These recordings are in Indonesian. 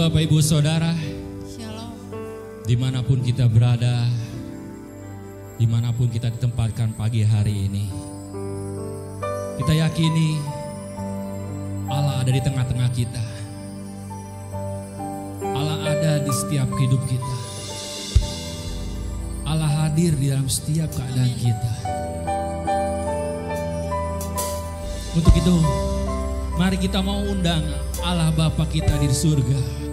Bapak Ibu Saudara, Shalom. dimanapun kita berada, dimanapun kita ditempatkan pagi hari ini, kita yakini Allah ada di tengah-tengah kita. Allah ada di setiap hidup kita. Allah hadir di dalam setiap keadaan kita. Untuk itu, mari kita mau undang Allah Bapa kita di surga,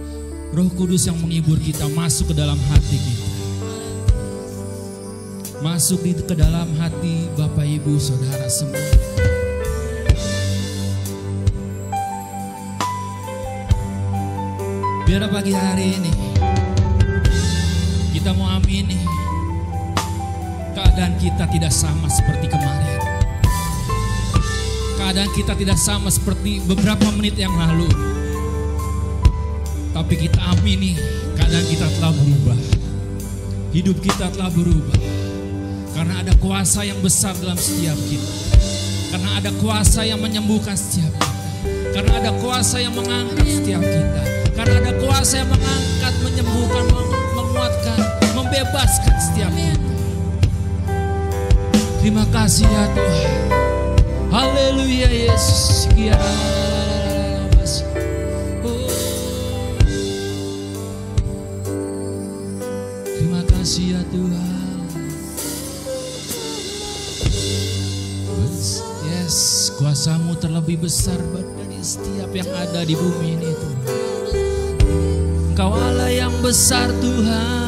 Roh Kudus yang menghibur kita masuk ke dalam hati kita. Masuk ke dalam hati Bapak Ibu Saudara semua. Biar pagi hari ini kita mau amini keadaan kita tidak sama seperti kemarin. Keadaan kita tidak sama seperti beberapa menit yang lalu. Tapi kita amini keadaan kita telah berubah. Hidup kita telah berubah. Karena ada kuasa yang besar dalam setiap kita. Karena ada kuasa yang menyembuhkan setiap kita. Karena ada kuasa yang mengangkat setiap kita. Karena ada kuasa yang mengangkat, menyembuhkan, menguatkan, membebaskan setiap kita. Terima kasih ya Tuhan. Haleluya Yesus. Terima kasih ya Tuhan. Yes, kuasa-Mu terlebih besar dari setiap yang ada di bumi ini Tuhan. Engkau Allah yang besar Tuhan.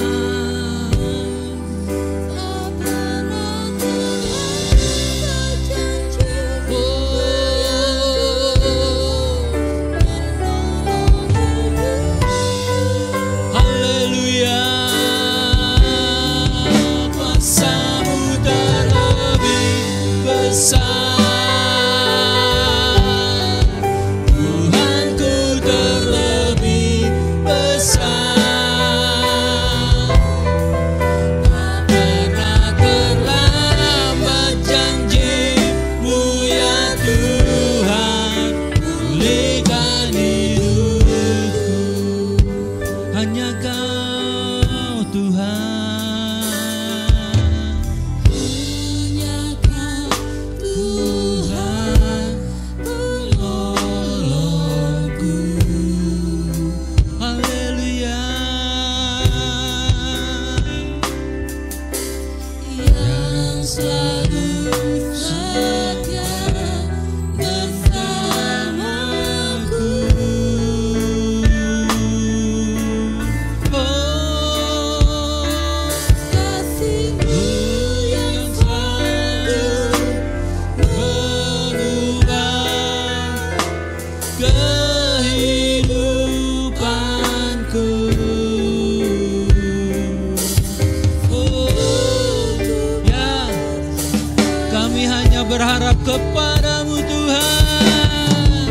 Berharap kepadamu Tuhan.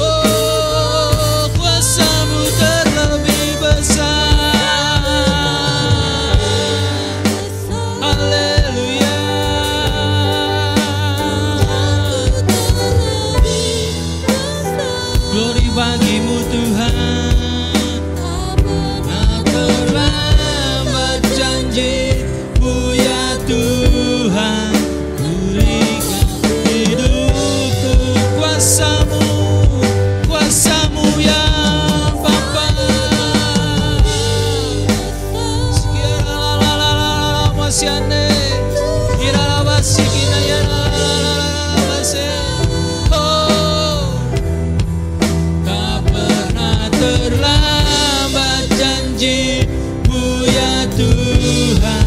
Oh, kuasa-Mu terlebih besar. Haleluya. Glory bagi-Mu Tuhan. Tak terlambat janji-Mu ya Tuhan. Kuasa-Mu yang Bapa. Oh, tak pernah terlambat janji-Mu ya Tuhan.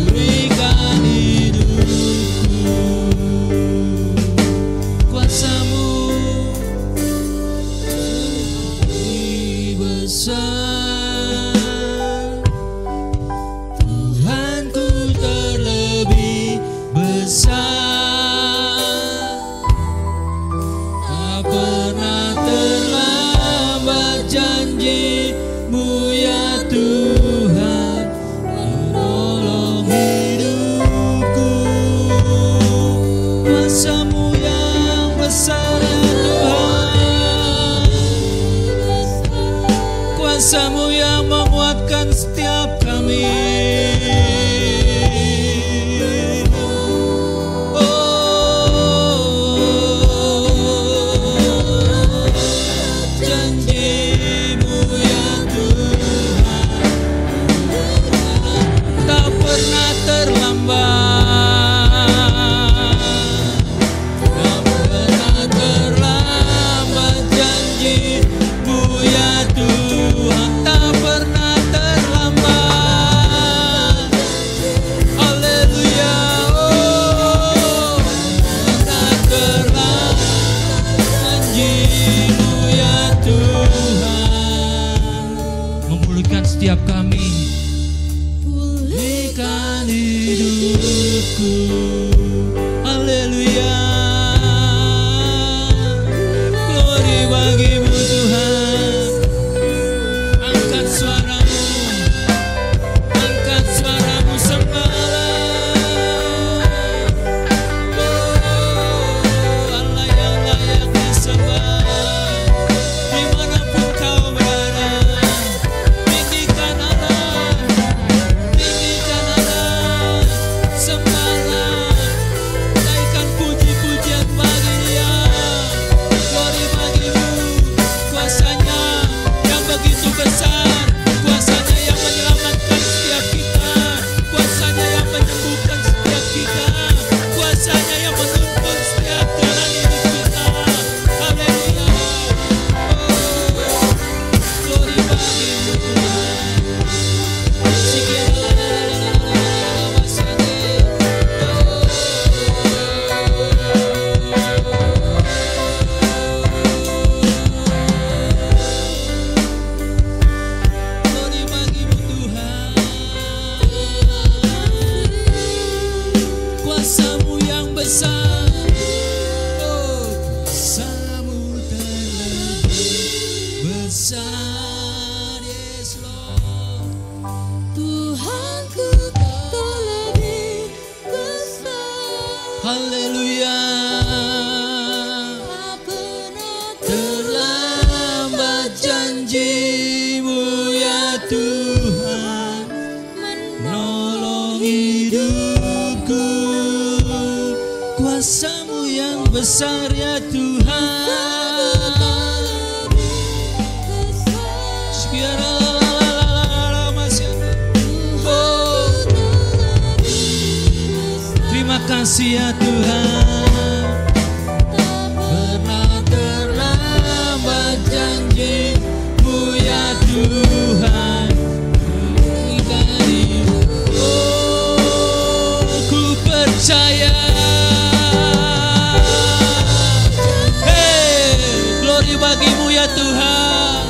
Berikan hidupku. Kuasa-Mu besar, Tuhanku terlebih besar. Tak pernah terlambat janji-Mu ya Tuhan. Menolong hidupku. Kuasa-Mu yang besar ya Tuhan. hidupku. Haleluya. Glory bagimu Tuhan. Angkat suaramu, angkat suaramu sembahlah. Oh, Allah yang layak disembah. Dimanapun kau berada, tinggikan Allah, sembahlah, naikkan puji-pujian bagi Dia. Glory bagimu, kuasanya yang begitu besar, kuasanya yang menyelamatkan setiap kita, kuasanya yang menyembuhkan setiap kita, kuasanya yang menuntun setiap jalan hidup kita. Haleluya. Oh, glory bagimu Tuhan. Glory bagimu Tuhan. Kuasamu yang besar, oh kuasamu terlebih besar, yes Lord. Tuhanku terlebih besar. Haleluya. Tak pernah Terlambat janjimu ya Tuhan, menolong hidupku. Kuasamu yang besar ya Tuhan. Oh, terima kasih ya Tuhan. Pernah terlambat janjimu ya Tuhan. Oh, ku percaya. Hey, glory bagimu ya Tuhan.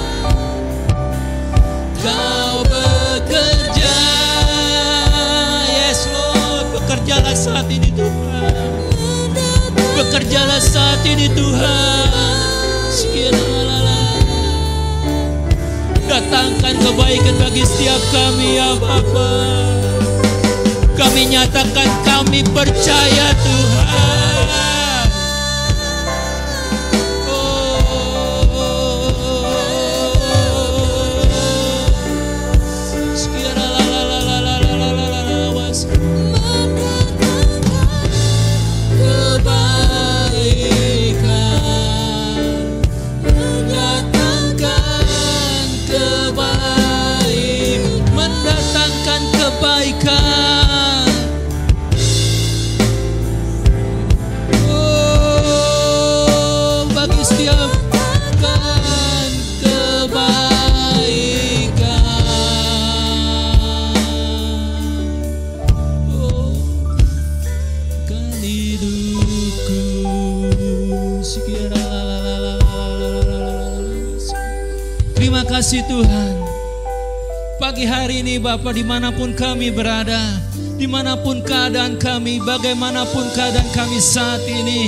Kau bekerja, yes Lord, bekerjalah saat ini Tuhan. Bekerjalah saat ini Tuhan. Datangkan kebaikan bagi setiap kami ya Bapa. Kami nyatakan kami percaya Tuhan. Mendatangkan kebaikan. Oh, bagi setiap kan kebaikan. Oh, kan hidupku. Terima kasih Tuhan. Pagi hari ini Bapa, dimanapun kami berada, dimanapun keadaan kami, bagaimanapun keadaan kami saat ini,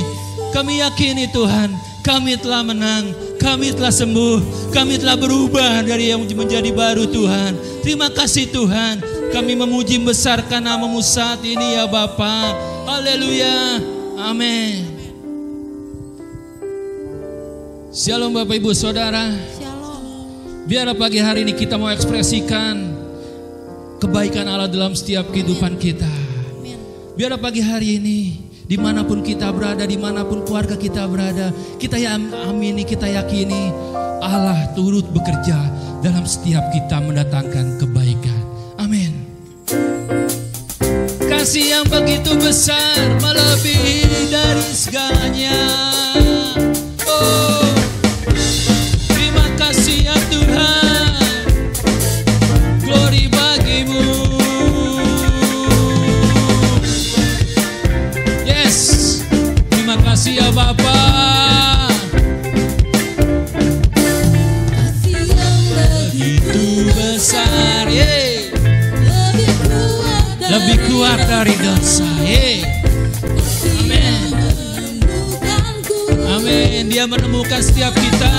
kami yakini Tuhan, kami telah menang, kami telah sembuh, kami telah berubah dari yang menjadi baru Tuhan. Terima kasih Tuhan, kami memuji membesarkan nama-Mu saat ini ya Bapa. Haleluya, amin. Shalom Bapak Ibu Saudara. Biarlah pagi hari ini kita mau ekspresikan kebaikan Allah dalam setiap kehidupan kita. Biarlah pagi hari ini dimanapun kita berada, dimanapun keluarga kita berada, kita amini, kita yakini Allah turut bekerja dalam setiap kita mendatangkan kebaikan. Amin. Kasih yang begitu besar melebihi dari segalanya. Oh, terima kasih ya Tuhan. Glory bagimu. Yes, terima kasih ya Bapa. kasih yang begitu Besar, lebih lebih kuat dari dosa. Dia menemukan setiap kita.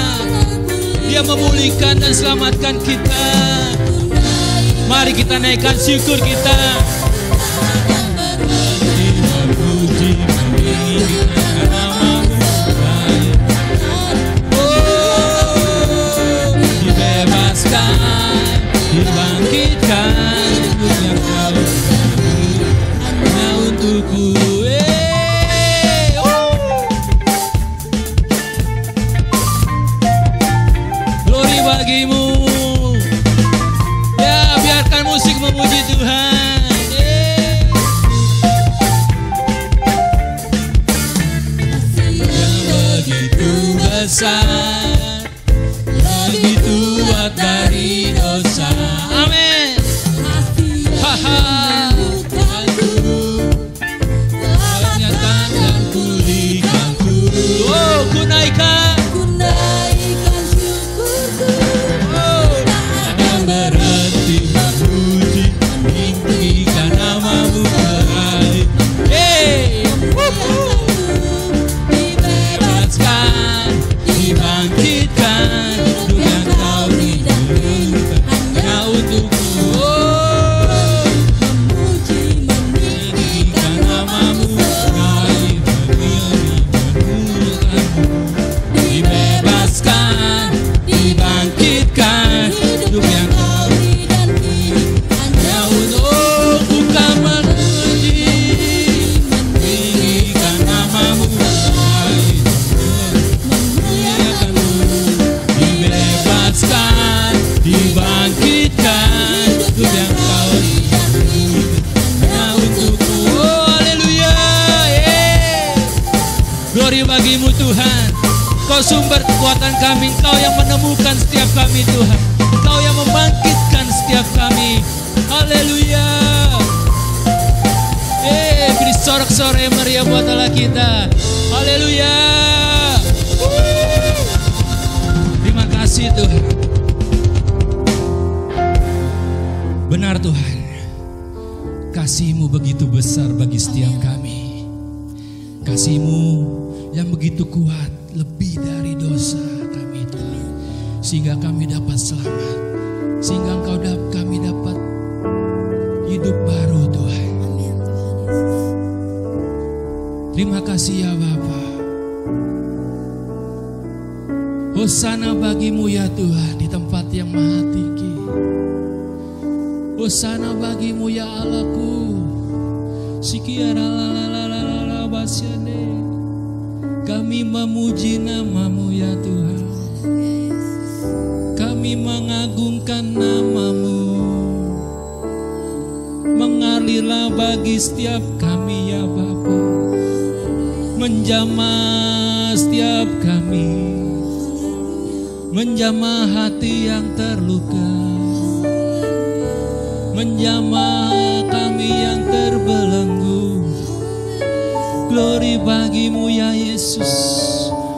Dia memulihkan dan selamatkan kita. Mari kita naikkan syukur kita. Memuji, meninggikan nama-Mu. Oh, dibebaskan, dibangkitkan, yang Kau hanya untukku. Glory bagimu. Ya, biarkan musik memuji Tuhan. Yang begitu besar, lebih kuat dari dosa. Amin. Haha. Ternyata dan pulihkanku. Oh, ku naikkan syukurku. Oh, tak berhenti memuji, meninggikan nama-Mu berhari. Dibebaskan, dibangkitkan, hidup yang Kau rindukan hanya untukku. Oh, meninggikan nama-Mu berhari, dibebaskan, dibangkitkan, hidup yang Kau hanya untukku. Kan memuji, meninggikan nama-Mu berhari, dibebaskan, dibangkitkan, hidup yang Kau hanya untukku. Oh, haleluya. Glory bagimu Tuhan. Kau sumber kekuatan kami. Kau yang menemukan setiap kami Tuhan. Kau yang membangkitkan setiap kami. Haleluya. Beri sorak-sorai meriah buat Allah kita. Haleluya. Terima kasih Tuhan. Benar Tuhan, kasih-Mu begitu besar bagi setiap kami. Kasih-Mu yang begitu kuat, lebih dari dosa kami Tuhan. Sehingga kami dapat selamat, sehingga kami dapat hidup baru Tuhan. Terima kasih ya Bapa. Hosana bagimu ya Tuhan di tempat yang maha tinggi. Hosana bagimu ya Allahku. Sikiara la basyane. Kami memuji nama-Mu ya Tuhan. Kami mengagungkan nama-Mu. Mengalirlah bagi setiap kami ya Bapa. Menjamah setiap kami. Menjamah hati yang terluka. Menjamah kami yang terbelenggu. Glory bagimu ya Yesus.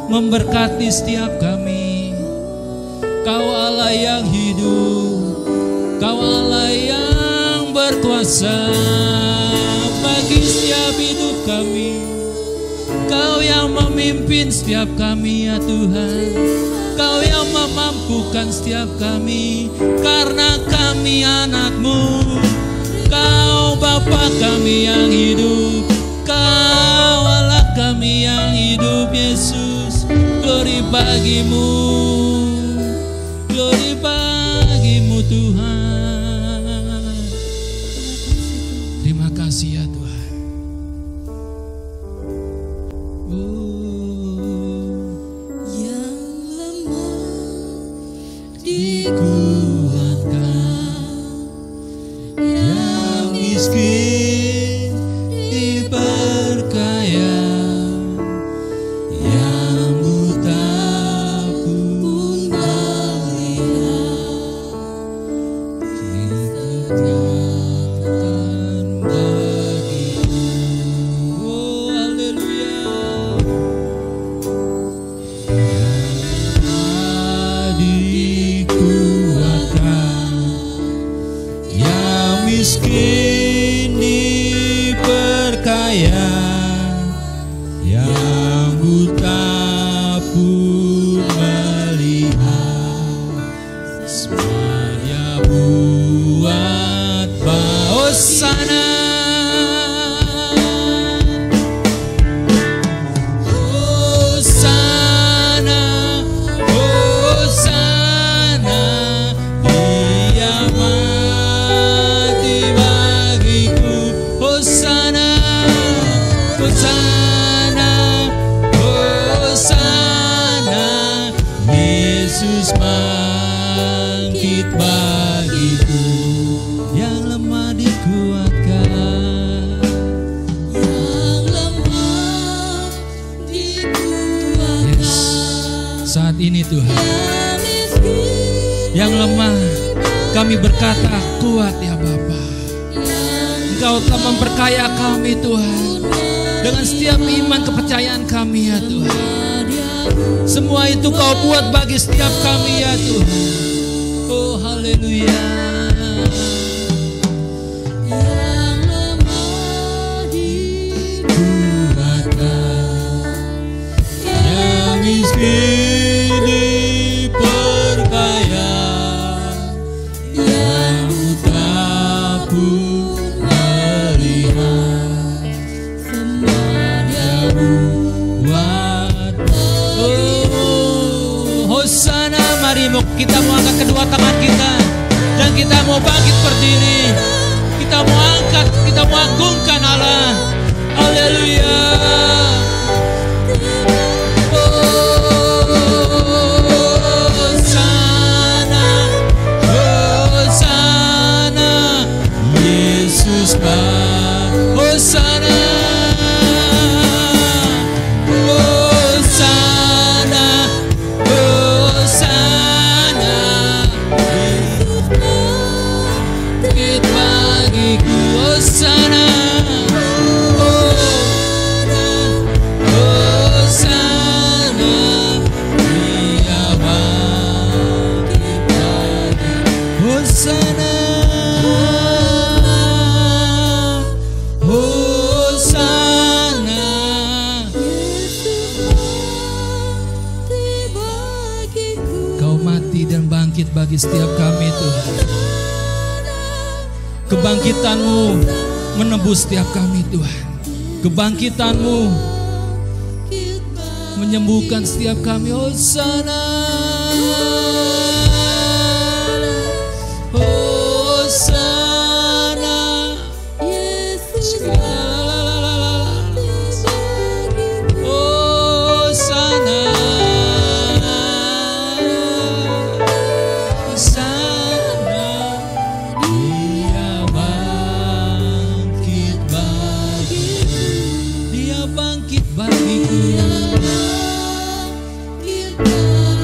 Memberkati setiap kami. Kau Allah yang hidup. Kau Allah yang berkuasa bagi setiap hidup kami. Kau yang memimpin setiap kami ya Tuhan. Kau yang memampukan setiap kami. Karena kami anak-Mu. Kau Bapa kami yang hidup. Kau Allah kami yang hidup Yesus. Glory bagimu. Glory bagimu Tuhan. Terima kasih ya Tuhan. Yang buta pun saat ini Tuhan. Yang lemah kami berkata kuat ya Bapa. Engkau telah memperkaya kami Tuhan, dengan setiap iman kepercayaan kami ya Tuhan. Semua itu Kau buat bagi setiap kami ya Tuhan. Oh haleluya. Yang miskin diperkaya, yang buta pun melihat, semua Dia buat. Oh, Hosana, mari kita mau angkat kedua tangan kita dan kita mau bangkit berdiri. Kita mau angkat, kita mau agungkan Allah. Haleluya. Hosana, Hosana, Hosana, bangkit bagiku, Hosana, Hosana, Dia bangkit bagiku, Hosana. Dan bangkit bagi setiap kami Tuhan. Kebangkitan-Mu menebus setiap kami Tuhan. Kebangkitan-Mu menyembuhkan setiap kami. Hosana, Hosana, Yesus.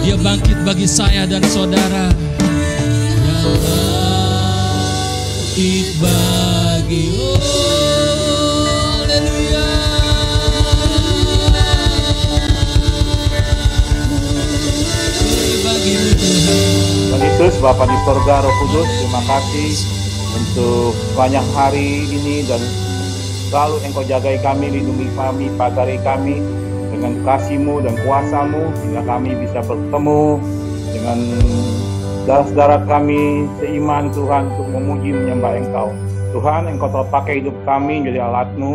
Dia bangkit bagi saya dan saudara. Yang bangkit bagi, oh haleluya. Bagi-Mu Tuhan. Tuhan Yesus, Bapa di surga, Roh Kudus, terima kasih untuk banyak hari ini dan selalu Engkau jagai kami, lindungi kami, pagari kami dengan kasih-Mu dan kuasa-Mu, sehingga kami bisa bertemu dengan saudara-saudara kami seiman Tuhan untuk memuji menyembah Engkau. Tuhan, Engkau telah pakai hidup kami menjadi alat-Mu,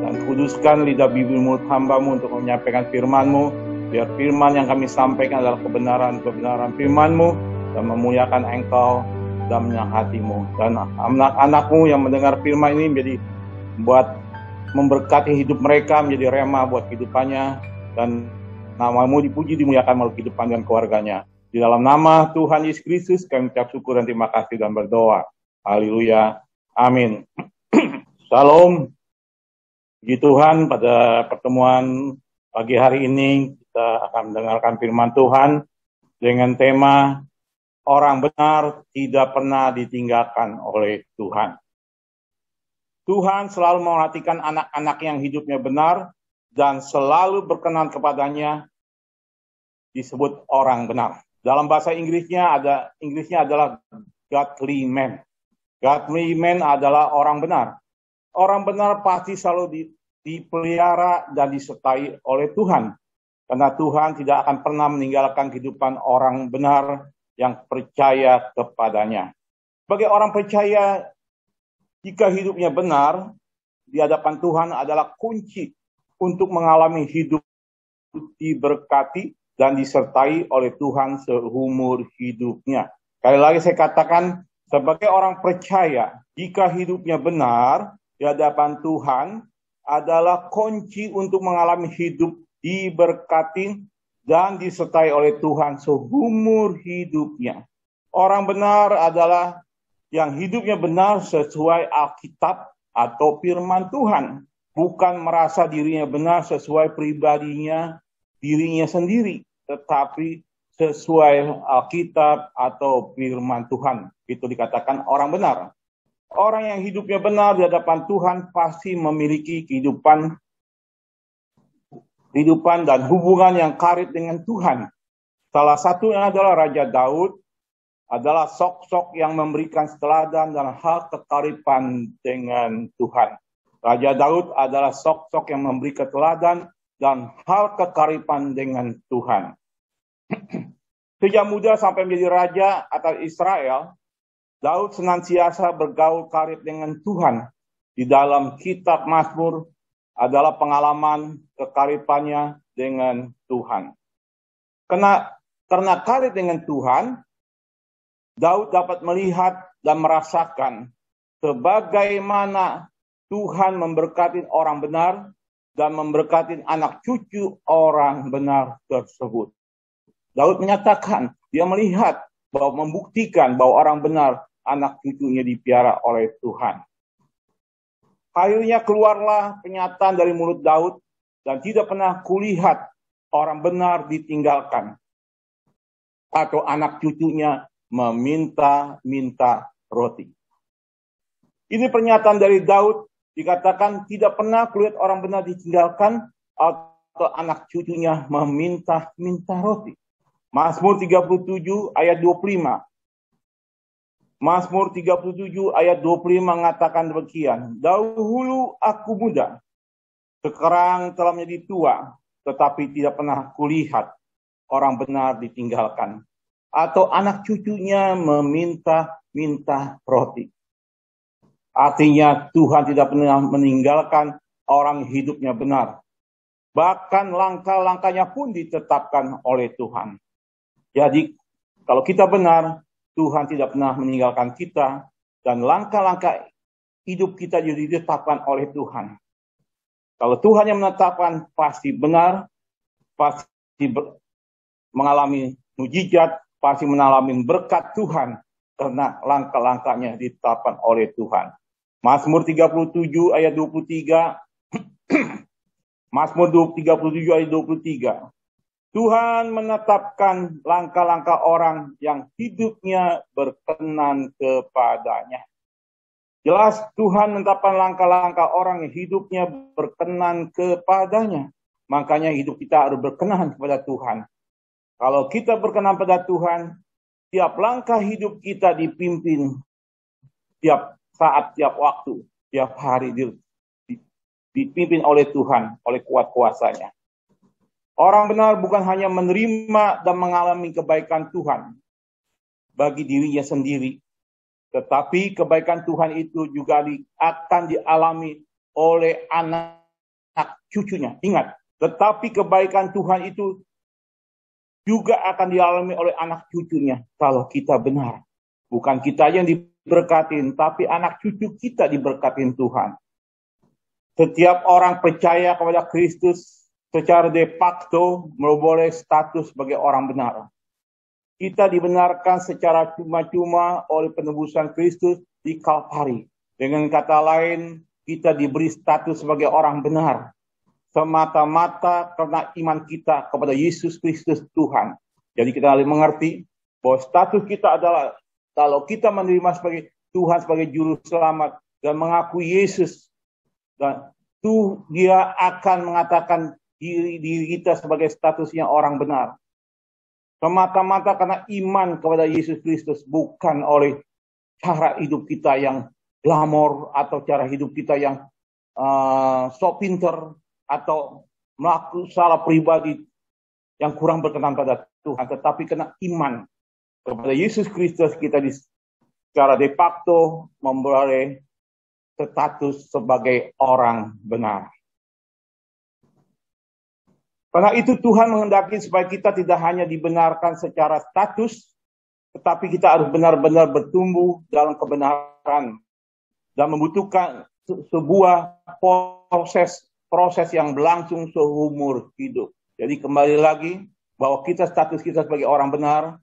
dan kuduskan lidah bibir mulut hamba-Mu untuk menyampaikan firman-Mu, biar firman yang kami sampaikan adalah kebenaran firman-Mu dan memuliakan Engkau dan menyenangkan hati-Mu. Dan anak-anak-Mu yang mendengar firman ini menjadi buat memberkati hidup mereka, menjadi rema buat kehidupannya, dan nama-Mu dipuji, dimuliakan melalui kehidupan dan keluarganya. Di dalam nama Tuhan Yesus Kristus kami ucap syukur dan terima kasih dan berdoa. Haleluya. Amin. Shalom. Puji Tuhan, pada pertemuan pagi hari ini kita akan mendengarkan firman Tuhan dengan tema orang benar tidak pernah ditinggalkan oleh Tuhan. Tuhan selalu memperhatikan anak-anak yang hidupnya benar dan selalu berkenan kepadanya, disebut orang benar. Dalam bahasa Inggrisnya adalah godly man. Godly man adalah orang benar. Orang benar pasti selalu dipelihara dan disertai oleh Tuhan. Karena Tuhan tidak akan pernah meninggalkan kehidupan orang benar yang percaya kepadanya. Sebagai orang percaya, jika hidupnya benar, di hadapan Tuhan adalah kunci untuk mengalami hidup diberkati dan disertai oleh Tuhan seumur hidupnya. Sekali lagi saya katakan, sebagai orang percaya, jika hidupnya benar, di hadapan Tuhan adalah kunci untuk mengalami hidup diberkati dan disertai oleh Tuhan seumur hidupnya. Orang benar adalah yang hidupnya benar sesuai Alkitab atau firman Tuhan. Bukan merasa dirinya benar sesuai pribadinya, dirinya sendiri. Tetapi sesuai Alkitab atau firman Tuhan. Itu dikatakan orang benar. Orang yang hidupnya benar di hadapan Tuhan pasti memiliki kehidupan dan hubungan yang karib dengan Tuhan. Salah satunya adalah Raja Daud, adalah sosok yang memberikan teladan dan hal kekariban dengan Tuhan. Raja Daud adalah sosok yang memberikan teladan dan hal kekariban dengan Tuhan. Sejak muda sampai menjadi raja atas Israel, Daud senantiasa bergaul karib dengan Tuhan. Di dalam kitab Mazmur adalah pengalaman kekaribannya dengan Tuhan. Karena karib dengan Tuhan, Daud dapat melihat dan merasakan sebagaimana Tuhan memberkati orang benar dan memberkati anak cucu orang benar tersebut. Daud menyatakan, dia melihat bahwa membuktikan bahwa orang benar anak cucunya dipiara oleh Tuhan. Akhirnya keluarlah pernyataan dari mulut Daud, dan tidak pernah kulihat orang benar ditinggalkan atau anak cucunya meminta-minta roti. Ini pernyataan dari Daud, dikatakan tidak pernah kulihat orang benar ditinggalkan atau anak cucunya meminta-minta roti. Mazmur 37 ayat 25. Mazmur 37 ayat 25 mengatakan demikian. Dahulu aku muda, sekarang telah menjadi tua, tetapi tidak pernah kulihat orang benar ditinggalkan atau anak cucunya meminta-minta roti. Artinya Tuhan tidak pernah meninggalkan orang hidupnya benar. Bahkan langkah-langkahnya pun ditetapkan oleh Tuhan. Jadi kalau kita benar, Tuhan tidak pernah meninggalkan kita, dan langkah-langkah hidup kita juga ditetapkan oleh Tuhan. Kalau Tuhan yang menetapkan, pasti benar, pasti mengalami mujizat, pasti mengalami berkat Tuhan, karena langkah-langkahnya ditetapkan oleh Tuhan. Mazmur 37 ayat 23, Mazmur 37 ayat 23. Tuhan menetapkan langkah-langkah orang yang hidupnya berkenan kepadanya. Jelas Tuhan menetapkan langkah-langkah orang yang hidupnya berkenan kepadanya. Makanya hidup kita harus berkenan kepada Tuhan. Kalau kita berkenan pada Tuhan, tiap langkah hidup kita dipimpin tiap saat, tiap waktu, tiap hari dipimpin oleh Tuhan, oleh kuat kuasanya. Orang benar bukan hanya menerima dan mengalami kebaikan Tuhan bagi dirinya sendiri, tetapi kebaikan Tuhan itu juga akan dialami oleh anak cucunya. Ingat, tetapi kebaikan Tuhan itu juga akan dialami oleh anak cucunya kalau kita benar. Bukan kita yang diberkatin, tapi anak cucu kita diberkatin Tuhan. Setiap orang percaya kepada Kristus secara de facto memperoleh status sebagai orang benar. Kita dibenarkan secara cuma-cuma oleh penebusan Kristus di Kalvari. Dengan kata lain, kita diberi status sebagai orang benar semata-mata karena iman kita kepada Yesus Kristus Tuhan. Jadi kita harus mengerti bahwa status kita adalah kalau kita menerima sebagai Tuhan sebagai juru selamat dan mengakui Yesus, dan dia akan mengatakan diri kita sebagai statusnya orang benar. Semata-mata karena iman kepada Yesus Kristus, bukan oleh cara hidup kita yang glamor atau cara hidup kita yang so pinter atau melakukan salah pribadi yang kurang berkenan pada Tuhan, tetapi karena iman kepada Yesus Kristus kita secara de facto memperoleh status sebagai orang benar. Karena itu Tuhan menghendaki supaya kita tidak hanya dibenarkan secara status, tetapi kita harus benar-benar bertumbuh dalam kebenaran dan membutuhkan sebuah proses yang berlangsung seumur hidup. Jadi kembali lagi bahwa status kita sebagai orang benar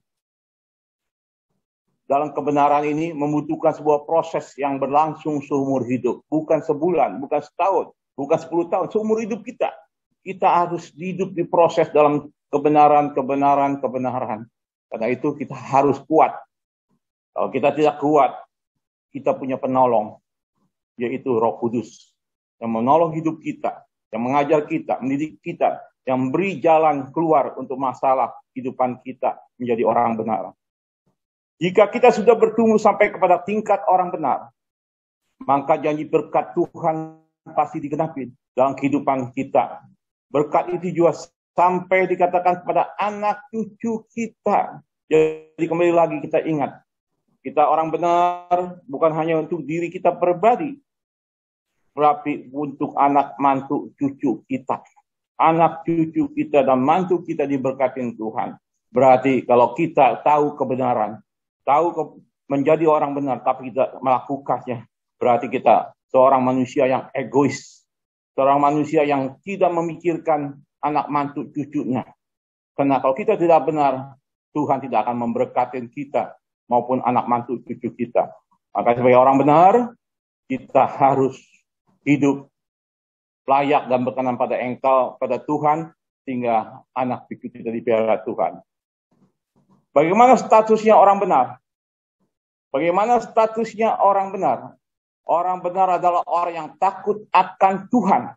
dalam kebenaran ini membutuhkan sebuah proses yang berlangsung seumur hidup. Bukan sebulan, bukan setahun, bukan 10 tahun, seumur hidup kita. kita harus hidup di proses dalam kebenaran. Karena itu kita harus kuat. Kalau kita tidak kuat, kita punya penolong, yaitu Roh Kudus, yang menolong hidup kita, yang mengajar kita, mendidik kita, yang memberi jalan keluar untuk masalah kehidupan kita menjadi orang benar. Jika kita sudah bertumbuh sampai kepada tingkat orang benar, maka janji berkat Tuhan pasti digenapi dalam kehidupan kita. Berkat itu juga sampai dikatakan kepada anak cucu kita. Jadi kembali lagi kita ingat, kita orang benar bukan hanya untuk diri kita pribadi, tapi untuk anak mantu cucu kita. Anak cucu kita dan mantu kita diberkati Tuhan. Berarti kalau kita tahu kebenaran, menjadi orang benar, tapi tidak melakukannya, berarti kita seorang manusia yang egois, seorang manusia yang tidak memikirkan anak mantu cucunya. Karena kalau kita tidak benar, Tuhan tidak akan memberkati kita maupun anak mantu cucu kita. Maka sebagai orang benar, kita harus hidup layak dan berkenan pada Engkau, pada Tuhan, sehingga anak cucu kita dipelihara Tuhan. Bagaimana statusnya orang benar? Bagaimana statusnya orang benar? Orang benar adalah orang yang takut akan Tuhan.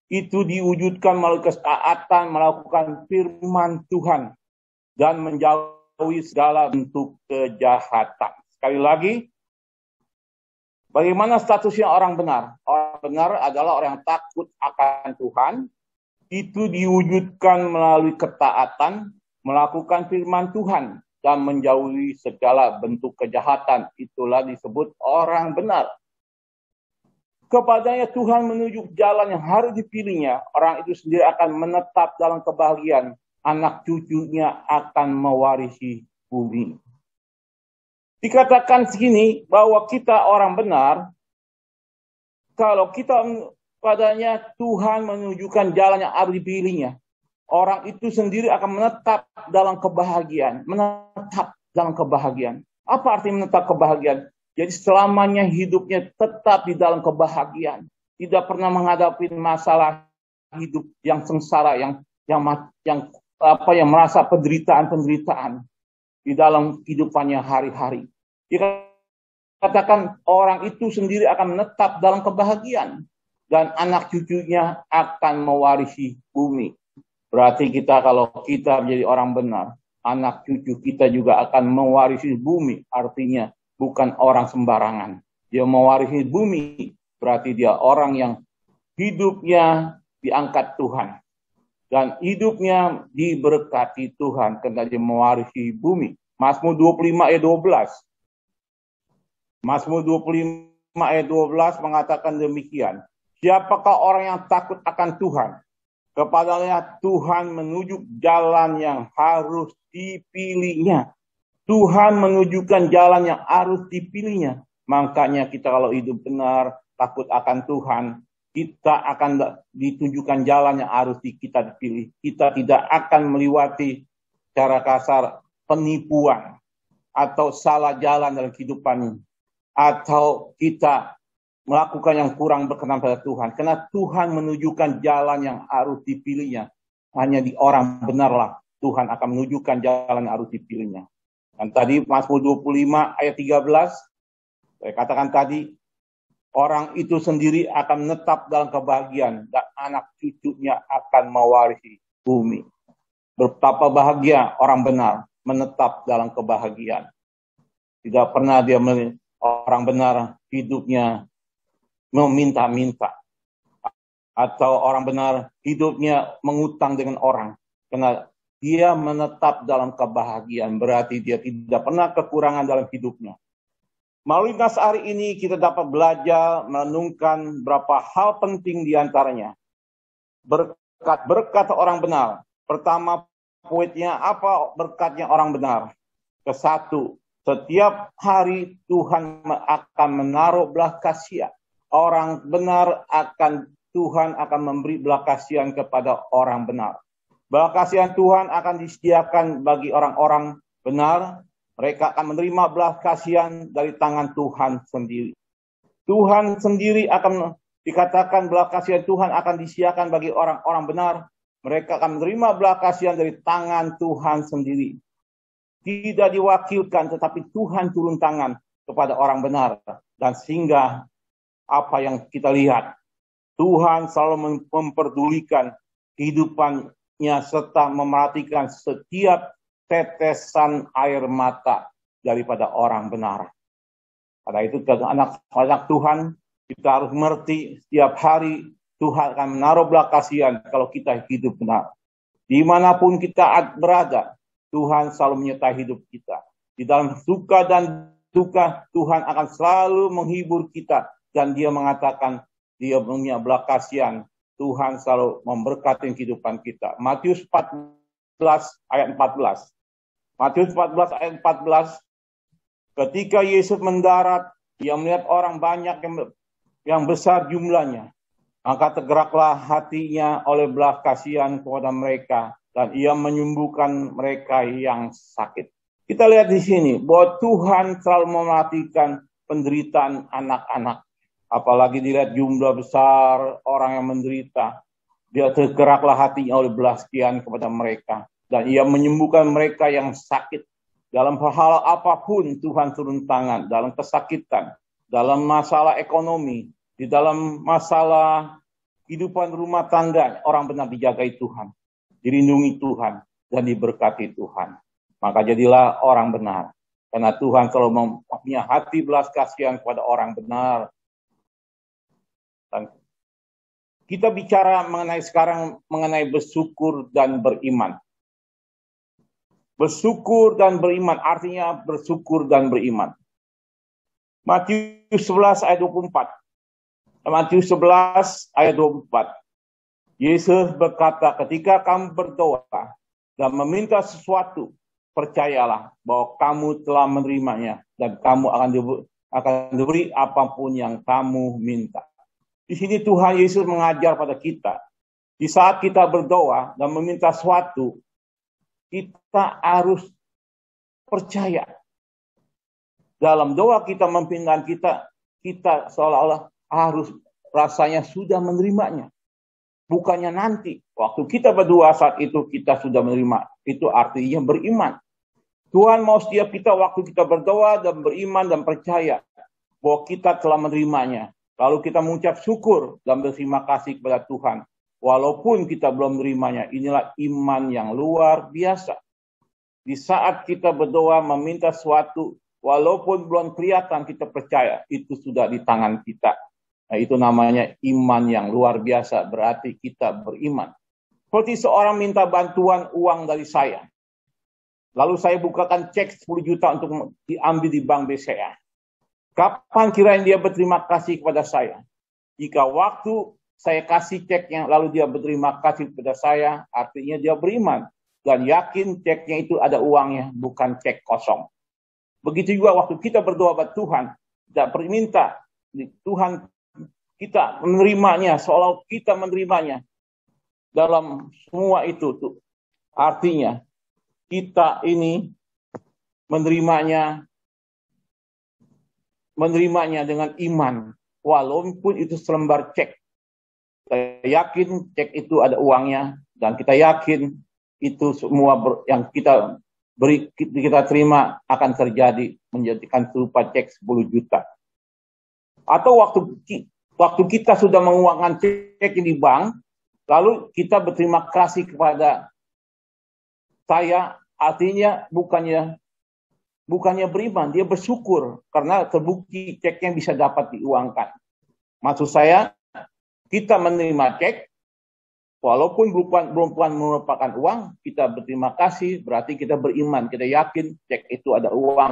Itu diwujudkan melalui ketaatan, melakukan firman Tuhan, dan menjauhi segala bentuk kejahatan. Sekali lagi, bagaimana statusnya orang benar? Orang benar adalah orang yang takut akan Tuhan. Itu diwujudkan melalui ketaatan, melakukan firman Tuhan, dan menjauhi segala bentuk kejahatan. Itulah disebut orang benar. Kepadanya Tuhan menunjuk jalan yang harus dipilihnya. Orang itu sendiri akan menetap dalam kebahagiaan. Anak cucunya akan mewarisi bumi. Dikatakan segini bahwa kita orang benar, kalau kita padanya Tuhan menunjukkan jalan yang harus dipilihnya. Orang itu sendiri akan menetap dalam kebahagiaan. Menetap dalam kebahagiaan. Apa arti menetap kebahagiaan? Jadi selamanya hidupnya tetap di dalam kebahagiaan. Tidak pernah menghadapi masalah hidup yang sengsara, yang merasa penderitaan di dalam kehidupannya hari-hari. Dikatakan orang itu sendiri akan menetap dalam kebahagiaan. Dan anak cucunya akan mewarisi bumi. Berarti kalau kita menjadi orang benar, anak cucu kita juga akan mewarisi bumi. Artinya bukan orang sembarangan. Dia mewarisi bumi, berarti dia orang yang hidupnya diangkat Tuhan. Dan hidupnya diberkati Tuhan karena dia mewarisi bumi. Mazmur 25 ayat 12. Mazmur 25 ayat 12 mengatakan demikian. Siapakah orang yang takut akan Tuhan? Kepadanya Tuhan menunjuk jalan yang harus dipilihnya. Tuhan menunjukkan jalan yang harus dipilihnya. Makanya kita kalau hidup benar, takut akan Tuhan, kita akan ditunjukkan jalan yang harus kita dipilih. Kita tidak akan melewati cara kasar penipuan atau salah jalan dalam kehidupan, atau kita melakukan yang kurang berkenan pada Tuhan. Karena Tuhan menunjukkan jalan yang harus dipilihnya. Hanya di orang benarlah Tuhan akan menunjukkan jalan yang harus dipilihnya. Dan tadi Mazmur 25 ayat 13, saya katakan tadi, orang itu sendiri akan menetap dalam kebahagiaan dan anak cucunya akan mewarisi bumi. Betapa bahagia orang benar menetap dalam kebahagiaan. Tidak pernah dia orang benar hidupnya meminta-minta. Atau orang benar hidupnya mengutang dengan orang. Karena dia menetap dalam kebahagiaan. Berarti dia tidak pernah kekurangan dalam hidupnya. Melalui nas hari ini kita dapat belajar merenungkan beberapa hal penting diantaranya. Berkat orang benar. Pertama poinnya apa berkatnya orang benar? Kesatu, setiap hari Tuhan akan menaruh belas kasihan. Orang benar Tuhan akan memberi belas kasihan kepada orang benar. Belas kasihan Tuhan akan disediakan bagi orang-orang benar. Mereka akan menerima belas kasihan dari tangan Tuhan sendiri. Tuhan sendiri akan Dikatakan belas kasihan Tuhan akan disiapkan bagi orang-orang benar. Mereka akan menerima belas kasihan dari tangan Tuhan sendiri. Tidak diwakilkan, tetapi Tuhan turun tangan kepada orang benar. Dan sehingga apa yang kita lihat, Tuhan selalu memperdulikan kehidupannya serta memerhatikan setiap tetesan air mata daripada orang benar. Karena itu anak-anak Tuhan, kita harus mengerti setiap hari Tuhan akan menaruh belas kasihan kalau kita hidup benar. Dimanapun kita berada, Tuhan selalu menyertai hidup kita. Di dalam suka dan duka, Tuhan akan selalu menghibur kita. Dan dia mengatakan, dia punya belas kasihan. Tuhan selalu memberkati kehidupan kita. Matius 14 ayat 14. Matius 14 ayat 14. Ketika Yesus mendarat, dia melihat orang banyak yang besar jumlahnya. Maka tergeraklah hatinya oleh belas kasihan kepada mereka. Dan ia menyembuhkan mereka yang sakit. Kita lihat di sini bahwa Tuhan selalu mematikan penderitaan anak-anak. Apalagi dilihat jumlah besar orang yang menderita. Dia tergeraklah hatinya oleh belas kasihan kepada mereka. Dan ia menyembuhkan mereka yang sakit. Dalam hal apapun Tuhan turun tangan. Dalam kesakitan, dalam masalah ekonomi, di dalam masalah kehidupan rumah tangga, orang benar dijagai Tuhan. Dilindungi Tuhan dan diberkati Tuhan. Maka jadilah orang benar. Karena Tuhan selalu mempunyai hati belas kasihan kepada orang benar. Dan kita bicara mengenai bersyukur dan beriman. Bersyukur dan beriman artinya bersyukur dan beriman. Matius 11 ayat 24. Matius 11 ayat 24. Yesus berkata, ketika kamu berdoa dan meminta sesuatu, percayalah bahwa kamu telah menerimanya dan kamu akan diberi apapun yang kamu minta. Di sini Tuhan Yesus mengajar pada kita. Di saat kita berdoa dan meminta sesuatu, kita harus percaya. Dalam doa kita memimpin kita seolah-olah harus rasanya sudah menerimanya. Bukannya nanti, waktu kita berdoa saat itu kita sudah menerima. Itu artinya beriman. Tuhan mau setiap kita waktu kita berdoa dan beriman dan percaya bahwa kita telah menerimanya. Lalu kita mengucap syukur dan berterima kasih kepada Tuhan. Walaupun kita belum menerimanya, inilah iman yang luar biasa. Di saat kita berdoa meminta sesuatu, walaupun belum kelihatan kita percaya, itu sudah di tangan kita. Nah, itu namanya iman yang luar biasa, berarti kita beriman. Seperti seorang minta bantuan uang dari saya. Lalu saya bukakan cek 10 juta untuk diambil di bank BCA. Kapan kiranya dia berterima kasih kepada saya? Jika waktu saya kasih ceknya, lalu dia berterima kasih kepada saya, artinya dia beriman. Dan yakin ceknya itu ada uangnya, bukan cek kosong. Begitu juga waktu kita berdoa kepada Tuhan, tidak berminta, Tuhan kita menerimanya, seolah kita menerimanya. Dalam semua itu, artinya kita ini menerimanya dengan iman. Walaupun itu selembar cek. Kita yakin cek itu ada uangnya. Dan kita yakin itu semua yang kita terima akan terjadi. Menjadikan serupa cek 10 juta. Atau waktu kita sudah menguangkan cek di bank, lalu kita berterima kasih kepada saya, artinya bukannya beriman, dia bersyukur karena terbukti ceknya bisa dapat diuangkan. Maksud saya, kita menerima cek, walaupun belum merupakan uang, kita berterima kasih, berarti kita beriman, kita yakin cek itu ada uang.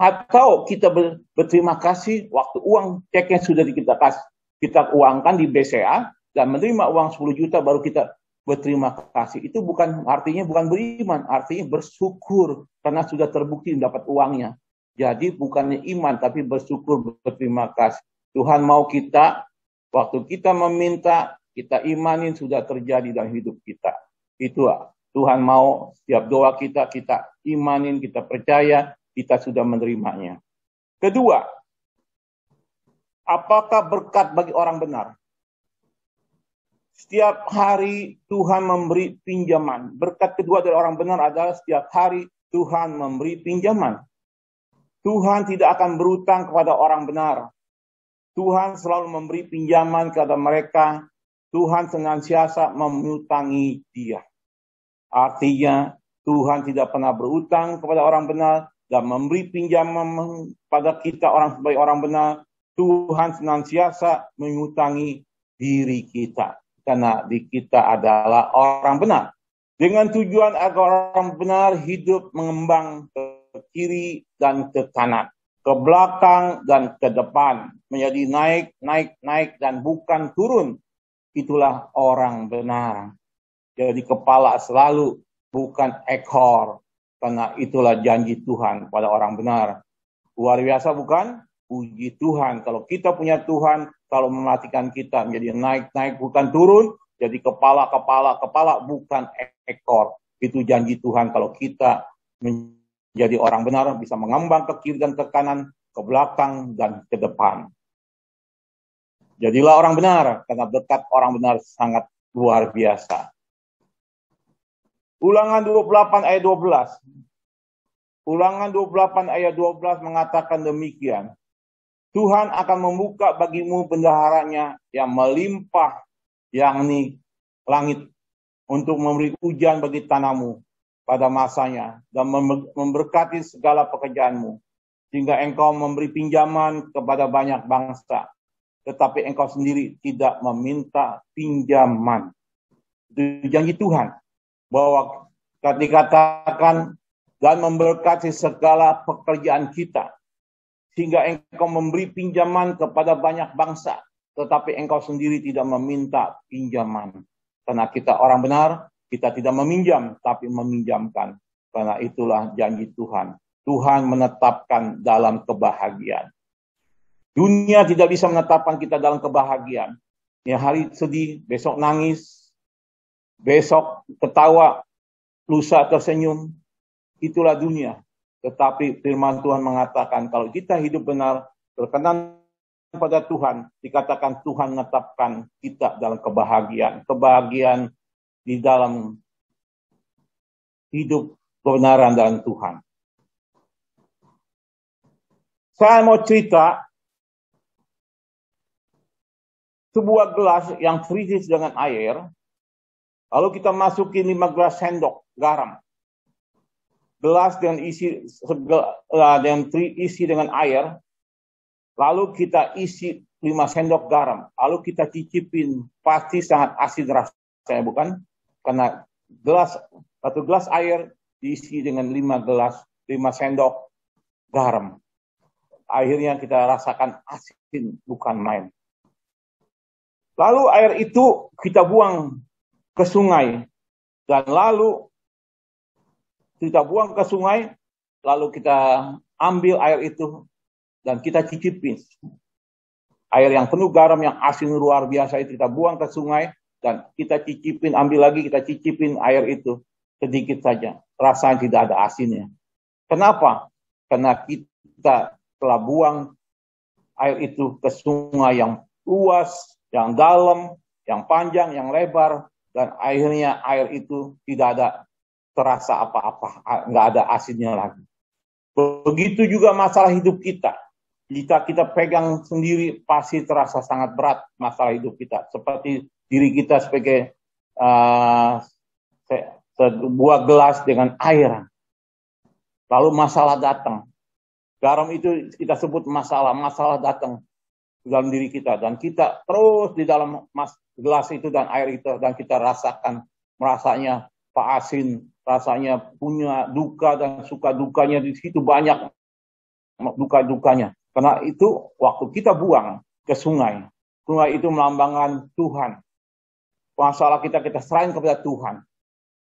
Atau kita berterima kasih waktu uang ceknya sudah kita uangkan di BCA dan menerima uang 10 juta baru kita berterima kasih. Itu artinya bukan beriman, artinya bersyukur karena sudah terbukti dapat uangnya. Jadi bukannya iman tapi bersyukur, berterima kasih. Tuhan mau kita waktu kita meminta, kita imanin sudah terjadi dalam hidup kita. Itu Tuhan mau setiap doa kita imanin, kita percaya kita sudah menerimanya. Kedua, apakah berkat bagi orang benar? Setiap hari Tuhan memberi pinjaman. Berkat kedua dari orang benar adalah setiap hari Tuhan memberi pinjaman. Tuhan tidak akan berutang kepada orang benar. Tuhan selalu memberi pinjaman kepada mereka. Tuhan senantiasa memutangi dia. Artinya Tuhan tidak pernah berutang kepada orang benar dan memberi pinjaman pada kita sebagai orang benar. Tuhan senantiasa mengutangi diri kita. Karena di kita adalah orang benar. Dengan tujuan agar orang benar hidup mengembang ke kiri dan ke kanan, ke belakang dan ke depan, menjadi naik dan bukan turun. Itulah orang benar. Jadi kepala selalu, bukan ekor. Karena itulah janji Tuhan pada orang benar. Luar biasa bukan? Puji Tuhan. Kalau kita punya Tuhan, kalau mematikan kita menjadi naik bukan turun. Jadi kepala bukan ekor. Itu janji Tuhan kalau kita menjadi orang benar, bisa mengembang ke kiri dan ke kanan, ke belakang dan ke depan. Jadilah orang benar, karena berkat orang benar sangat luar biasa. Ulangan 28 ayat 12. Ulangan 28 ayat 12 mengatakan demikian. Tuhan akan membuka bagimu bendaharanya yang melimpah, yakni langit, untuk memberi hujan bagi tanahmu pada masanya, dan memberkati segala pekerjaanmu, sehingga engkau memberi pinjaman kepada banyak bangsa, tetapi engkau sendiri tidak meminta pinjaman. Itu janji Tuhan, bahwa dikatakan dan memberkati segala pekerjaan kita, sehingga engkau memberi pinjaman kepada banyak bangsa, tetapi engkau sendiri tidak meminta pinjaman. Karena kita orang benar, kita tidak meminjam, tapi meminjamkan. Karena itulah janji Tuhan. Tuhan menetapkan dalam kebahagiaan. Dunia tidak bisa menetapkan kita dalam kebahagiaan. Ya, hari sedih, besok nangis, besok ketawa, lusa tersenyum. Itulah dunia. Tetapi firman Tuhan mengatakan kalau kita hidup benar, berkenan pada Tuhan, dikatakan Tuhan menetapkan kita dalam kebahagiaan. Kebahagiaan di dalam hidup kebenaran dalam Tuhan. Saya mau cerita sebuah gelas yang terisi dengan air, lalu kita masukin 5 gelas sendok garam. Gelas dengan isi dengan air, lalu kita isi 5 sendok garam, lalu kita cicipin, pasti sangat asin rasanya, bukan? Karena satu gelas air diisi dengan 5 sendok garam. Akhirnya kita rasakan asin, bukan main. Lalu air itu kita buang ke sungai, dan lalu kita buang ke sungai, lalu kita ambil air itu, dan kita cicipin. Air yang penuh garam, yang asin luar biasa itu kita buang ke sungai, dan kita cicipin, ambil lagi, kita cicipin air itu, sedikit saja. Rasanya tidak ada asinnya. Kenapa? Karena kita telah buang air itu ke sungai yang luas, yang dalam, yang panjang, yang lebar, dan akhirnya air itu tidak ada terasa apa-apa, nggak ada asinnya lagi. Begitu juga masalah hidup kita. Jika kita pegang sendiri, pasti terasa sangat berat masalah hidup kita. Seperti diri kita sebagai sebuah gelas dengan air. Lalu masalah datang. Garam itu kita sebut masalah datang dalam diri kita. Dan kita terus di dalam gelas itu dan air itu, dan kita rasakan, merasanya Pak asin, rasanya punya duka dan suka dukanya, di situ banyak duka-dukanya. Karena itu waktu kita buang ke sungai itu melambangkan Tuhan. Masalah kita serahin kepada Tuhan.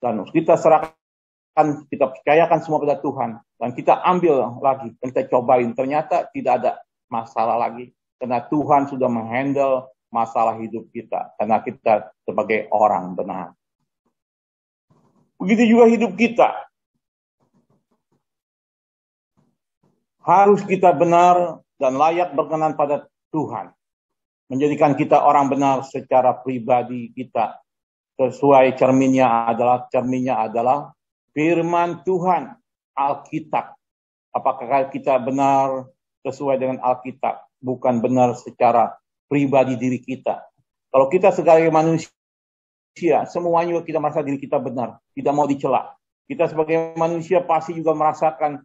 Dan kita serahkan, kita percayakan semua kepada Tuhan. Dan kita ambil lagi, dan kita cobain. Ternyata tidak ada masalah lagi. Karena Tuhan sudah menghandle masalah hidup kita. Karena kita sebagai orang benar. Begitu juga hidup kita. Harus kita benar dan layak berkenan pada Tuhan. menjadikan kita orang benar secara pribadi kita. Sesuai cerminnya adalah firman Tuhan, Alkitab. Apakah kita benar sesuai dengan Alkitab? Bukan benar secara pribadi diri kita. Kalau kita sebagai manusia, semuanya kita merasa diri kita benar, tidak mau dicela. Kita sebagai manusia pasti juga merasakan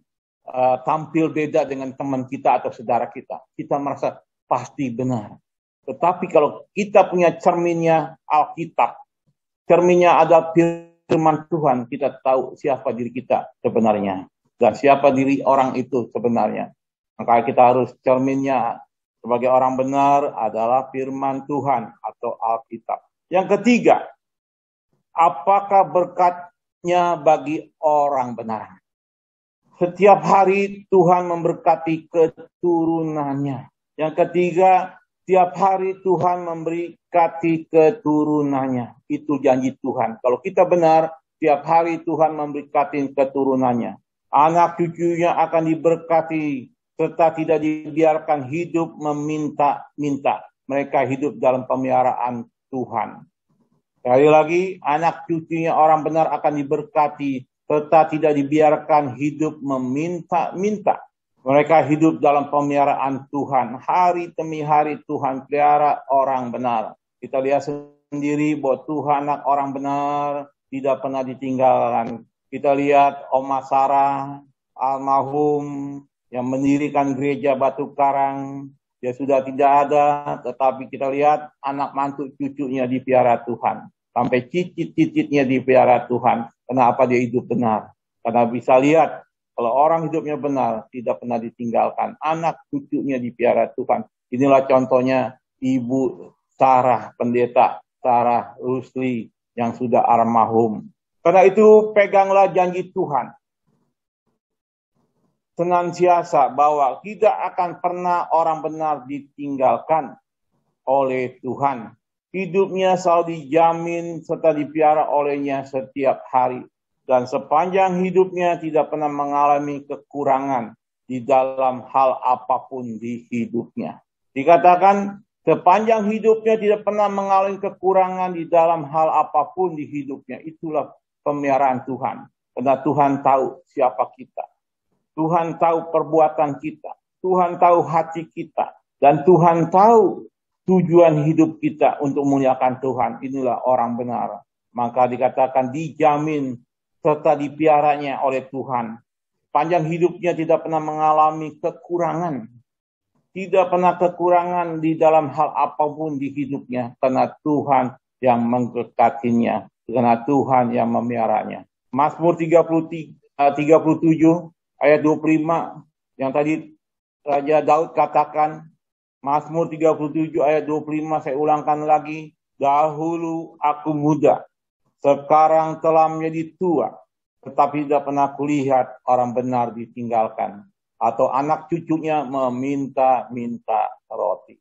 tampil beda dengan teman kita atau saudara kita. Kita merasa pasti benar. Tetapi kalau kita punya cerminnya Alkitab, cerminnya adalah firman Tuhan, kita tahu siapa diri kita sebenarnya dan siapa diri orang itu sebenarnya. Maka kita harus cerminnya sebagai orang benar adalah firman Tuhan atau Alkitab. Yang ketiga, apakah berkatnya bagi orang benar? Setiap hari Tuhan memberkati keturunannya. Yang ketiga, setiap hari Tuhan memberkati keturunannya. Itu janji Tuhan. Kalau kita benar, setiap hari Tuhan memberkati keturunannya. Anak cucunya akan diberkati, serta tidak dibiarkan hidup meminta-minta. Mereka hidup dalam pemeliharaan Tuhan. Sekali lagi, anak cucunya orang benar akan diberkati, serta tidak dibiarkan hidup meminta-minta. Mereka hidup dalam pemeliharaan Tuhan. Hari demi hari Tuhan pelihara orang benar. Kita lihat sendiri bahwa Tuhan anak orang benar tidak pernah ditinggalkan. Kita lihat Oma Sarah, almarhum, yang mendirikan gereja Batu Karang. Dia sudah tidak ada, tetapi kita lihat anak mantu cucunya dipiara Tuhan. Sampai cicit-cicitnya dipiara Tuhan. Kenapa dia hidup benar? Karena bisa lihat, kalau orang hidupnya benar, tidak pernah ditinggalkan. Anak cucunya dipiara Tuhan. Inilah contohnya Ibu Sarah, pendeta Sarah Rusli yang sudah almarhum. Karena itu peganglah janji Tuhan. Senantiasa bahwa tidak akan pernah orang benar ditinggalkan oleh Tuhan. Hidupnya selalu dijamin serta dipiara olehnya setiap hari. Dan sepanjang hidupnya tidak pernah mengalami kekurangan di dalam hal apapun di hidupnya. Dikatakan sepanjang hidupnya tidak pernah mengalami kekurangan di dalam hal apapun di hidupnya. Itulah pemeliharaan Tuhan. Karena Tuhan tahu siapa kita. Tuhan tahu perbuatan kita. Tuhan tahu hati kita. Dan Tuhan tahu tujuan hidup kita untuk memuliakan Tuhan. Inilah orang benar. Maka dikatakan dijamin serta dipiaranya oleh Tuhan. Panjang hidupnya tidak pernah mengalami kekurangan. Tidak pernah kekurangan di dalam hal apapun di hidupnya. Karena Tuhan yang memberkatinya. Karena Tuhan yang memeliharanya. Mazmur 37 ayat 25 yang tadi Raja Daud katakan. Mazmur 37 ayat 25 saya ulangkan lagi. Dahulu aku muda, sekarang telah menjadi tua, tetapi tidak pernah kulihat orang benar ditinggalkan, atau anak cucunya meminta-minta roti.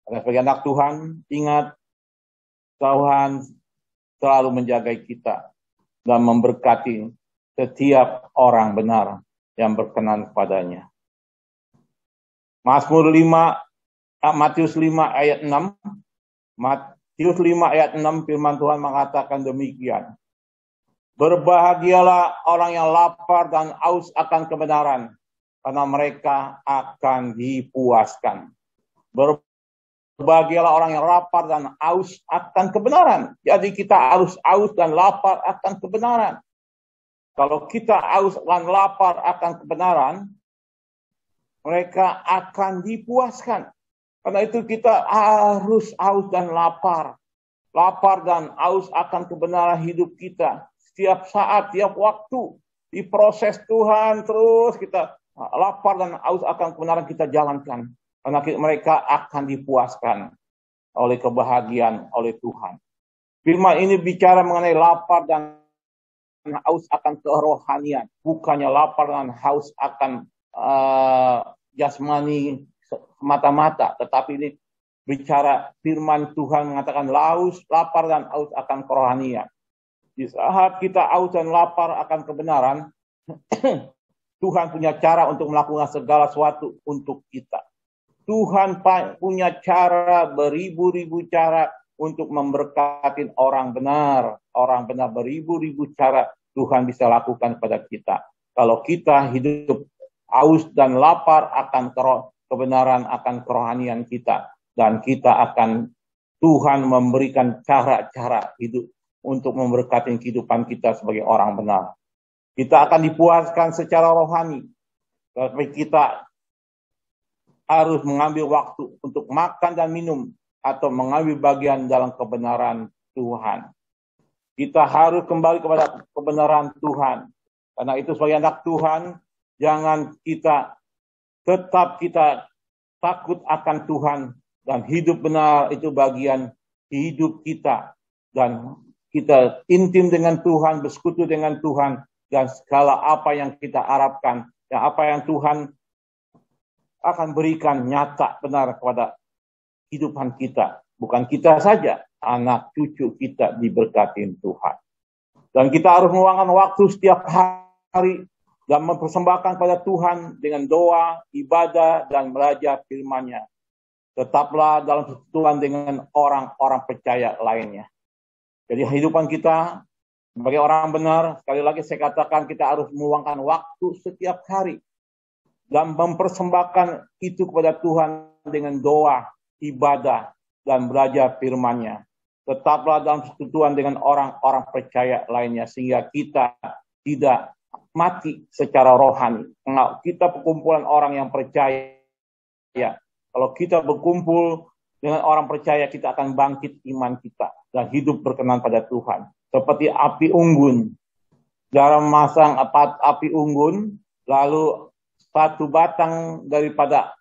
Karena sebagai anak Tuhan, ingat Tuhan selalu menjaga kita dan memberkati setiap orang benar yang berkenan kepadanya. Mazmur 5, Matius 5 ayat 6. Matius 5 ayat 6 firman Tuhan mengatakan demikian. Berbahagialah orang yang lapar dan haus akan kebenaran, karena mereka akan dipuaskan. Berbahagialah orang yang lapar dan haus akan kebenaran. Jadi kita harus haus dan lapar akan kebenaran. Kalau kita haus dan lapar akan kebenaran, mereka akan dipuaskan. Karena itu kita harus haus dan lapar. Lapar dan haus akan kebenaran hidup kita. Setiap saat, setiap waktu. Di proses Tuhan terus kita lapar dan haus akan kebenaran kita jalankan. Karena mereka akan dipuaskan oleh kebahagiaan oleh Tuhan. Firman ini bicara mengenai lapar dan haus akan kerohanian. Bukannya lapar dan haus akan jasmani semata-mata, tetapi ini bicara firman Tuhan mengatakan lapar dan haus akan kerohanian. Di saat kita haus dan lapar akan kebenaran, Tuhan punya cara untuk melakukan segala sesuatu untuk kita. Tuhan punya cara, beribu-ribu cara untuk memberkati orang benar. Orang benar, beribu-ribu cara Tuhan bisa lakukan pada kita. Kalau kita hidup haus dan lapar akan kebenaran, akan kerohanian kita. Dan kita akan, Tuhan memberikan cara-cara hidup untuk memberkati kehidupan kita sebagai orang benar. Kita akan dipuaskan secara rohani. Tapi kita harus mengambil waktu untuk makan dan minum atau mengambil bagian dalam kebenaran Tuhan. Kita harus kembali kepada kebenaran Tuhan. Karena itu sebagai anak Tuhan, jangan kita takut akan Tuhan. Dan hidup benar itu bagian hidup kita. Dan kita intim dengan Tuhan, bersekutu dengan Tuhan. Dan segala apa yang kita harapkan, dan apa yang Tuhan akan berikan nyata benar kepada kehidupan kita. Bukan kita saja, anak cucu kita diberkati Tuhan. Dan kita harus meluangkan waktu setiap hari dan mempersembahkan pada Tuhan dengan doa, ibadah, dan belajar firman-Nya. Tetaplah dalam persekutuan dengan orang-orang percaya lainnya. Jadi kehidupan kita sebagai orang benar, sekali lagi saya katakan kita harus meluangkan waktu setiap hari dan mempersembahkan itu kepada Tuhan dengan doa, ibadah, dan belajar firman-Nya. Tetaplah dalam persekutuan dengan orang-orang percaya lainnya, sehingga kita tidak mati secara rohani. Kita perkumpulan orang yang percaya. Kalau kita berkumpul dengan orang percaya, kita akan bangkit iman kita dan hidup berkenan pada Tuhan. Seperti api unggun. Dalam masang api unggun, lalu satu batang daripada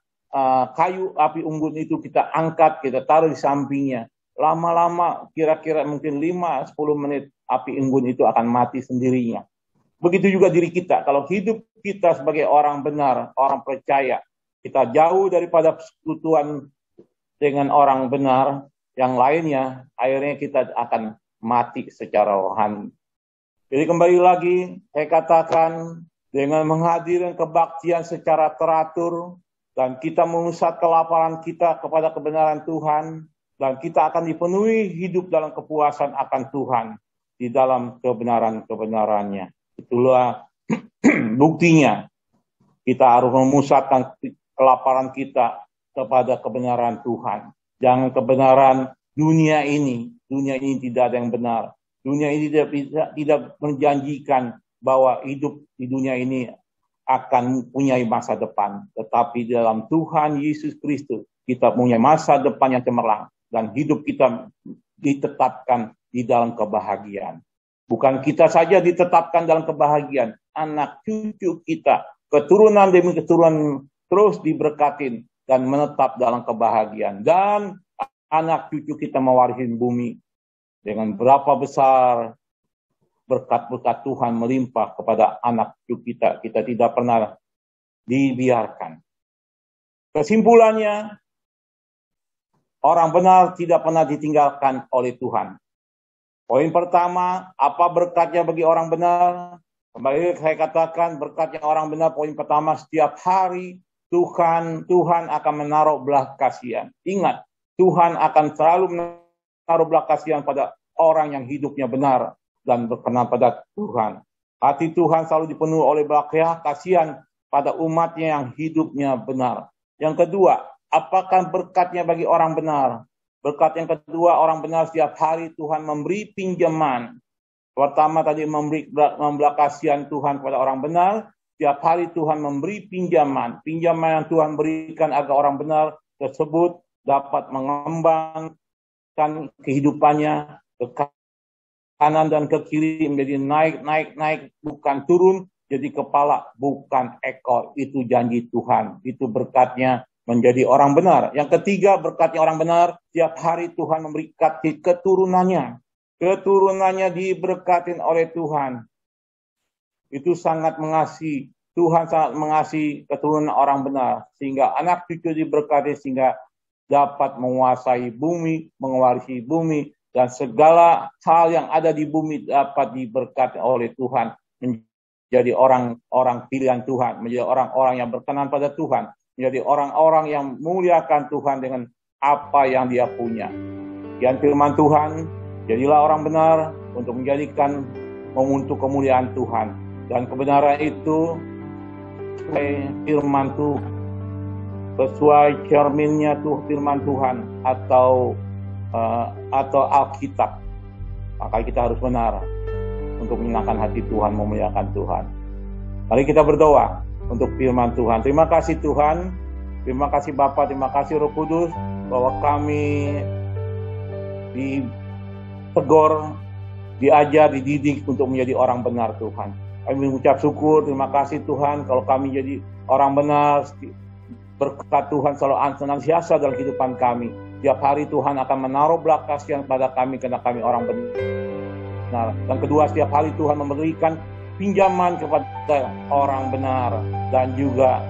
kayu api unggun itu kita angkat, kita taruh di sampingnya. Lama-lama kira-kira mungkin 5-10 menit api unggun itu akan mati sendirinya. Begitu juga diri kita. Kalau hidup kita sebagai orang benar, orang percaya, kita jauh daripada persekutuan dengan orang benar yang lainnya, akhirnya kita akan mati secara rohani. Jadi kembali lagi saya katakan, dengan menghadiri kebaktian secara teratur, dan kita mengusat kelaparan kita kepada kebenaran Tuhan, dan kita akan dipenuhi hidup dalam kepuasan akan Tuhan di dalam kebenaran-kebenarannya. Itulah buktinya. Kita harus memusatkan kelaparan kita kepada kebenaran Tuhan. Jangan kebenaran dunia ini. Dunia ini tidak ada yang benar. Dunia ini tidak menjanjikan bahwa hidup di dunia ini akan punya masa depan. Tetapi di dalam Tuhan Yesus Kristus, kita punya masa depan yang cemerlang. Dan hidup kita ditetapkan di dalam kebahagiaan. Bukan kita saja ditetapkan dalam kebahagiaan. Anak cucu kita, keturunan demi keturunan terus diberkatin dan menetap dalam kebahagiaan. Dan anak cucu kita mewarisi bumi dengan berapa besar berkat-berkat Tuhan melimpah kepada anak cucu kita. Kita tidak pernah dibiarkan. Kesimpulannya, orang benar tidak pernah ditinggalkan oleh Tuhan. Poin pertama, apa berkatnya bagi orang benar? Kembali saya katakan, berkatnya orang benar, poin pertama, setiap hari Tuhan akan menaruh belas kasihan. Ingat, Tuhan akan selalu menaruh belas kasihan pada orang yang hidupnya benar dan berkenan pada Tuhan. Hati Tuhan selalu dipenuhi oleh belas kasihan pada umatnya yang hidupnya benar. Yang kedua, apakah berkatnya bagi orang benar? Berkat yang kedua, orang benar setiap hari Tuhan memberi pinjaman. Pertama tadi memberi belas kasihan Tuhan kepada orang benar. Setiap hari Tuhan memberi pinjaman. Pinjaman yang Tuhan berikan agar orang benar tersebut dapat mengembangkan kehidupannya ke kanan dan ke kiri, menjadi naik, bukan turun, jadi kepala, bukan ekor. Itu janji Tuhan, itu berkatnya menjadi orang benar. Yang ketiga, berkatnya orang benar, setiap hari Tuhan memberkati keturunannya. Keturunannya diberkatin oleh Tuhan. Itu sangat mengasihi. Tuhan sangat mengasihi keturunan orang benar. Sehingga anak cucu diberkati, sehingga dapat menguasai bumi, mewarisi bumi, dan segala hal yang ada di bumi dapat diberkati oleh Tuhan. Menjadi orang-orang pilihan Tuhan, menjadi orang-orang yang berkenan pada Tuhan. menjadi orang-orang yang memuliakan Tuhan dengan apa yang dia punya. Sekian firman Tuhan, jadilah orang benar untuk menjadikan untuk kemuliaan Tuhan. Dan kebenaran itu sesuai firman Tuhan, sesuai cerminnya firman Tuhan atau Alkitab. Maka kita harus benar untuk menyenangkan hati Tuhan, memuliakan Tuhan. Mari kita berdoa untuk firman Tuhan. Terima kasih Tuhan, terima kasih Bapa, terima kasih Roh Kudus, bahwa kami ditegur, diajar, dididik untuk menjadi orang benar Tuhan. Kami mengucap syukur, terima kasih Tuhan, kalau kami jadi orang benar, berkat Tuhan selalu senantiasa dalam kehidupan kami. Setiap hari Tuhan akan menaruh belas kasihan pada kami karena kami orang benar. Dan kedua, setiap hari Tuhan memberikan pinjaman kepada orang benar. Dan juga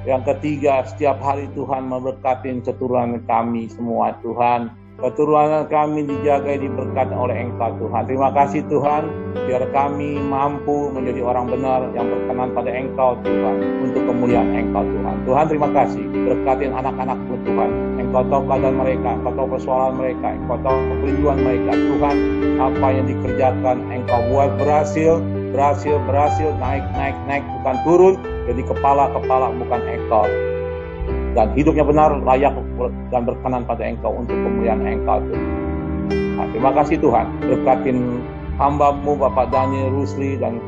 yang ketiga, setiap hari Tuhan memberkati keturunan kami semua Tuhan. Keturunan kami dijaga, diberkati oleh Engkau Tuhan. Terima kasih Tuhan, biar kami mampu menjadi orang benar yang berkenan pada Engkau Tuhan, untuk kemuliaan Engkau Tuhan. Tuhan terima kasih, berkatin anak-anak-Mu Tuhan. Engkau tahu keadaan mereka, Engkau tahu persoalan mereka, Engkau tahu kerinduan mereka Tuhan. Apa yang dikerjakan Engkau buat berhasil, naik, bukan turun, jadi kepala bukan ekor. Dan hidupnya benar, layak dan berkenan pada Engkau untuk kemuliaan Engkau Tuhan. Nah, terima kasih Tuhan, berkatin hamba-Mu Bapak Daniel Rusli dan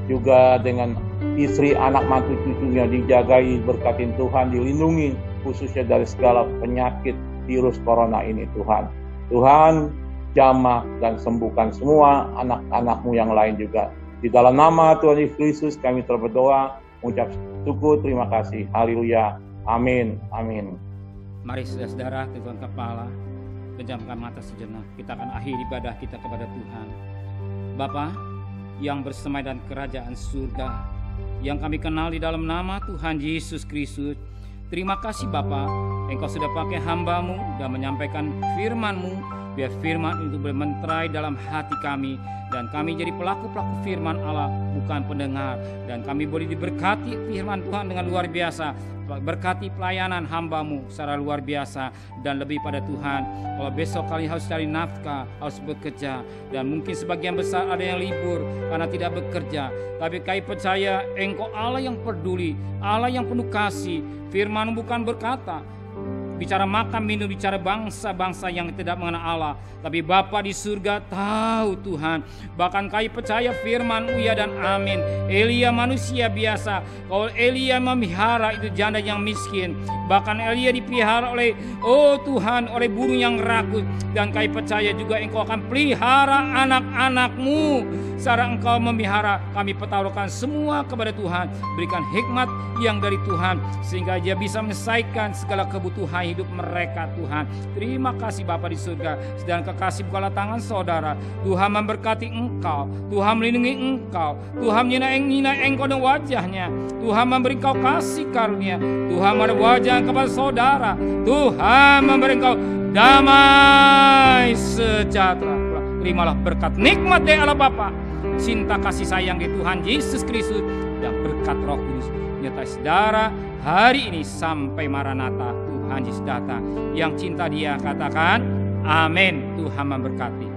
juga dengan istri, anak, mantu, cucunya dijagai, berkatin Tuhan, dilindungi khususnya dari segala penyakit virus corona ini Tuhan. Tuhan jamah dan sembuhkan semua anak-anak-Mu yang lain juga. Di dalam nama Tuhan Yesus Kristus kami telah berdoa, mengucap syukur, terima kasih. Haleluya. Amin. Amin. Mari saudara-saudara, kedua kepala, pejamkan mata sejenak. Kita akan akhiri ibadah kita kepada Tuhan. Bapa yang bersemai dan kerajaan surga, yang kami kenal di dalam nama Tuhan Yesus Kristus. Terima kasih Bapa, Engkau sudah pakai hamba-Mu dan menyampaikan firman-Mu. Biar firman itu bermenterai dalam hati kami, dan kami jadi pelaku-pelaku firman Allah, bukan pendengar. Dan kami boleh diberkati firman Tuhan dengan luar biasa. Berkati pelayanan hamba-Mu secara luar biasa. Dan lebih pada Tuhan, kalau besok kali harus cari nafkah, harus bekerja, dan mungkin sebagian besar ada yang libur karena tidak bekerja, tapi kami percaya Engkau Allah yang peduli, Allah yang penuh kasih. Firman-Mu bukan berkata bicara makan minum, bicara bangsa-bangsa yang tidak mengenal Allah, tapi Bapa di surga tahu Tuhan. Bahkan kami percaya firman-Mu ya dan amin. Elia manusia biasa, kalau Elia memelihara itu janda yang miskin, bahkan Elia dipelihara oleh Tuhan, oleh burung yang rakus. Dan kami percaya juga Engkau akan pelihara anak-anak-Mu. Secara Engkau memelihara, kami pertaruhkan semua kepada Tuhan. Berikan hikmat yang dari Tuhan, sehingga dia bisa menyelesaikan segala kebutuhan hidup mereka Tuhan. Terima kasih Bapa di surga. Dan kekasih bukalah tangan saudara. Tuhan memberkati engkau, Tuhan melindungi engkau, Tuhan menyinai engkau dan wajahnya. Tuhan memberi engkau kasih karunia, Tuhan memberi wajah kepada saudara. Tuhan memberi engkau damai sejahtera. Terimalah berkat nikmat dari Allah Bapa, cinta kasih sayang di Tuhan Yesus Kristus, dan berkat Roh Kudus menyertai saudara hari ini sampai Maranatha. Tuhan Yesus datang. Yang cinta Dia katakan amin. Tuhan memberkati.